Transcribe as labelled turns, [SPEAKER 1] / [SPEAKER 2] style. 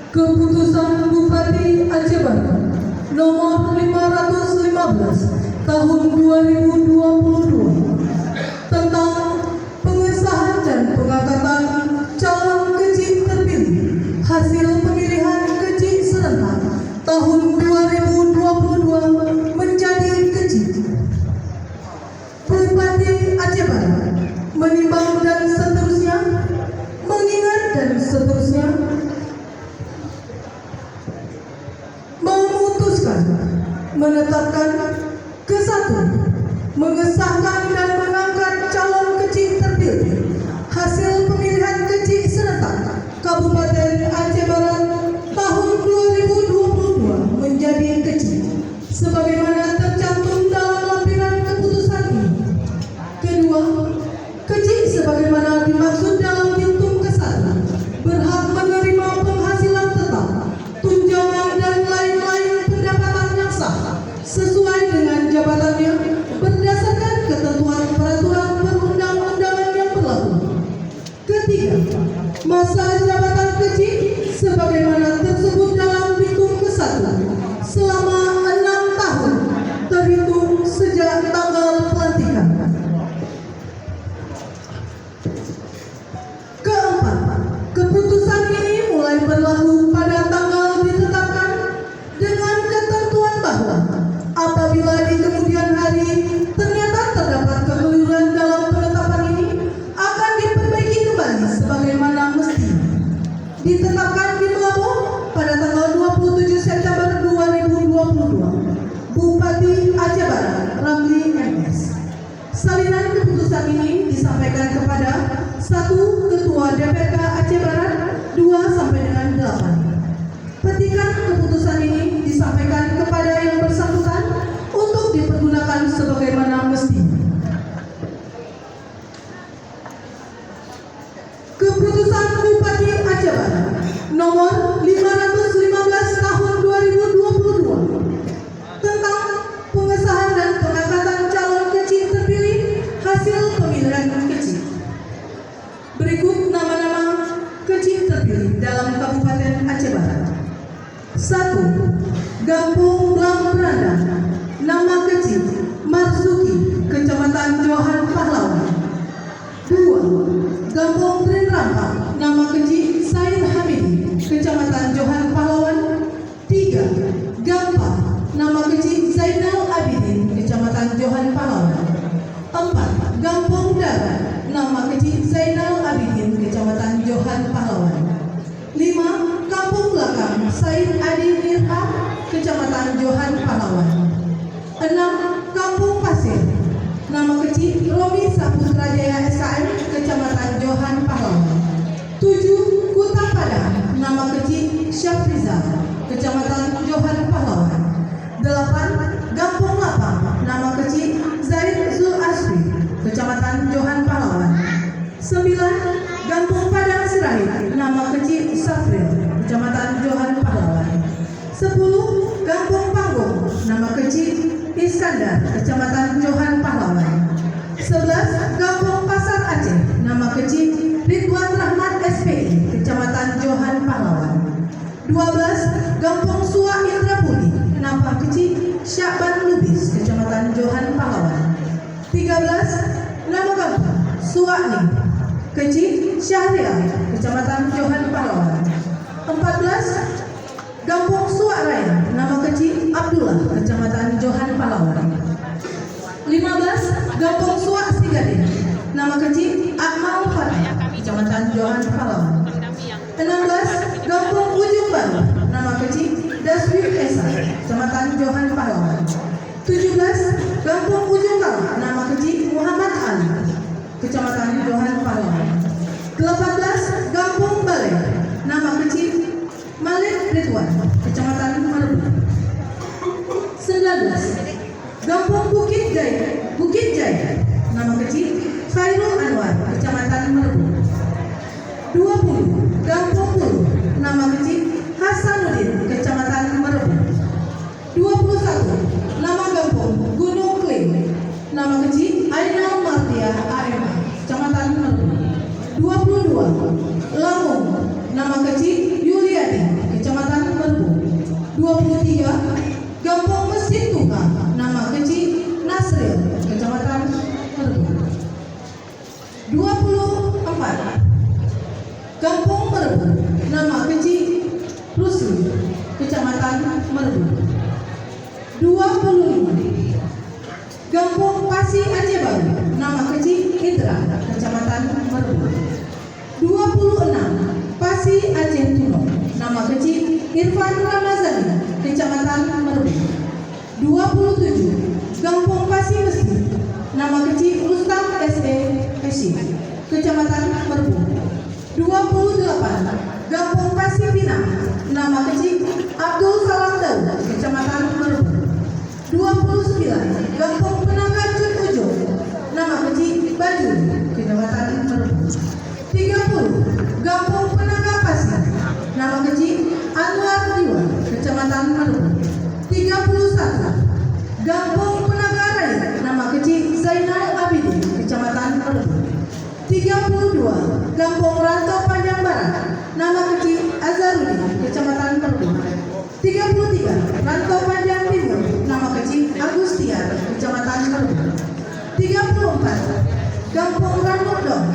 [SPEAKER 1] Keputusan Bupati Aceh Barat nomor 515 tahun 2022 tentang pengesahan dan pengangkatan calon kecil terpilih hasil pemilihan kecil serentak tahun 2022 menjadi kecil. Bupati Aceh Barat menimbang dan seterusnya, mengingat dan seterusnya, memutuskan, menetapkan ke-1, mengesahkan dan mengangkat calon kecil terpilih hasil pemilihan kecil serentak Kabupaten Aceh Barat tahun 2022 menjadi kecil sebagaimana tercantum dalam lampiran keputusan ini. Kedua, kecil sebagaimana dimaksud dalam diktum ke-1 berhak menerima penghasilan tetap, tunjangan dan lain-lain pendapatan yang sah sesuai dengan jabatannya berdasarkan ketentuan peraturan perundang-undangan yang berlaku. Ketiga, masa jabatan kecil sebagaimana tersebut dalam diktum ke-1 selama 6 tahun terhitung sejak tanggal pelantikan. Keempat, keputusan ini mulai berlaku pada tanggal ditetapkan dengan ketentuan bahwa apabila di kemudian hari ternyata terdapat kekeliruan dalam penetapan ini akan diperbaiki kembali sebagaimana mestinya. Ditetapkan di Melabuh pada tanggal 27 September 2022. Bupati Aceh Barat Ramli MS. Salinan keputusan ini disampaikan kepada 1. Ketua DPK Aceh Barat 2 sampai dengan 8. Petikan keputusan ini disampaikan kepada yang bersangkutan untuk dipergunakan sebagaimana mestinya. Keputusan Bupati Aceh Barat nomor 515 tahun 2022 tentang pengesahan dan pengangkatan calon kecil terpilih hasil pemilihan kecil. Berikut nama-nama kecil terpilih dalam Kabupaten Aceh Barat. 1. Gampung Blang Berandang. Nama kecil Marzuki, Kecamatan Johan Pahlawan. 2. Gampung Trin Rampak. Nama kecil Said Hamidi, Kecamatan Johan Pahlawan. 3. Gampang. Nama kecil Zainal Abidin, Kecamatan Johan Pahlawan. 4. Gampung Darat. Nama kecil Zainal Abidin, Kecamatan Johan Pahlawan. 5. Kampung Belakang Said Adi Nirha, Kecamatan Johan Pahlawan. 6. Kampung Pasir. Nama kecil Romi Saputra Jaya SKM, Kecamatan Johan Pahlawan. 7. Kuta Padang. Nama kecil Syafrizal, Kecamatan Johan Pahlawan. 8. Gampung Lapang. Nama kecil Zaid Zul Asri, Kecamatan Johan Pahlawan. 9. Gampung Padang Sirahid. Nama kecil Safril, Kecamatan Johan Pahlawan. 10. Gampung Panggung. Nama kecil Iskandar, Kecamatan Johan Pahlawan. 11. Gampung Pasar Aceh. Nama kecil Ridwan Rahmat SPI, Kecamatan Johan Pahlawan. 12. Gampung Suak Indrapuri. Nama kecil Syakban Lubis, Kecamatan Johan Pahlawan. 13. Nama kampung Suakni, kecil Syahrial, Kecamatan Johan Pahlawan. 14. Gampung Suak Raya. Nama kecil Abdullah, Kecamatan Johan Pahlawan. 15. Gampung Suak Sigadin. Nama kecil Akmal Fatih, Kecamatan Johan Pahlawan. 16. Gampung Ujung Baru. Nama kecil Daswi Esa, Kecamatan Johan Pahlawan. 17. Gampung Ujung Kala. Nama kecil Muhammad Ali, Kecamatan Johan Pahlawan. 18. Gampung Balai. Nama kecil Malik Ridwan, Kecamatan Merebu. 19. Gampung Bukit Jaya. Nama kecil Khairul Anwar, Kecamatan Merebu. 20. Gampung Bulu. Nama kecil Hasanuddin, Kecamatan Merebu. 21. Nama kampung Gunung Kling. Nama kecil Ainal Martia AMA, Kecamatan Merebu. 22. Lampung. Nama kecil Yuliadi, Kecamatan 23 Kampung Mesin Tuka, nama kecil Nasril, Kecamatan Merbau. 24 Kampung Merbau, nama kecil Rusli, Kecamatan Merbau. 25 Kampung Pasi Aceh Baru, nama kecil Indra, Kecamatan Merbau. 26 Pasi Aceh Tuno, nama kecil Irfan Ramazani, Kecamatan Merbau. 27 Kampung Pasi Meski, nama kecil Rustam S.E. Hashim, Kecamatan Merbau. 28 Kampung Pasi Pinang, nama kecil Abdul Salam Daud, Kecamatan Merbau. 29 Kampung Penaga Cut Ujo, nama kecil Baju, Kecamatan Merbau. 30 Kampung Penaga Pasir, nama kecil Anwar Diwa, Kecamatan Merbau. 31 Kampung Penaga Raya, nama kecil Zainal Abidin, Kecamatan Merbau. 32 Kampung Rantau Panjang Barat, nama kecil Azharudin, Kecamatan Merbau. 33 Rantau Panjang Timur, nama kecil Agustiar, Kecamatan Merbau. 34 Kampung Randodong,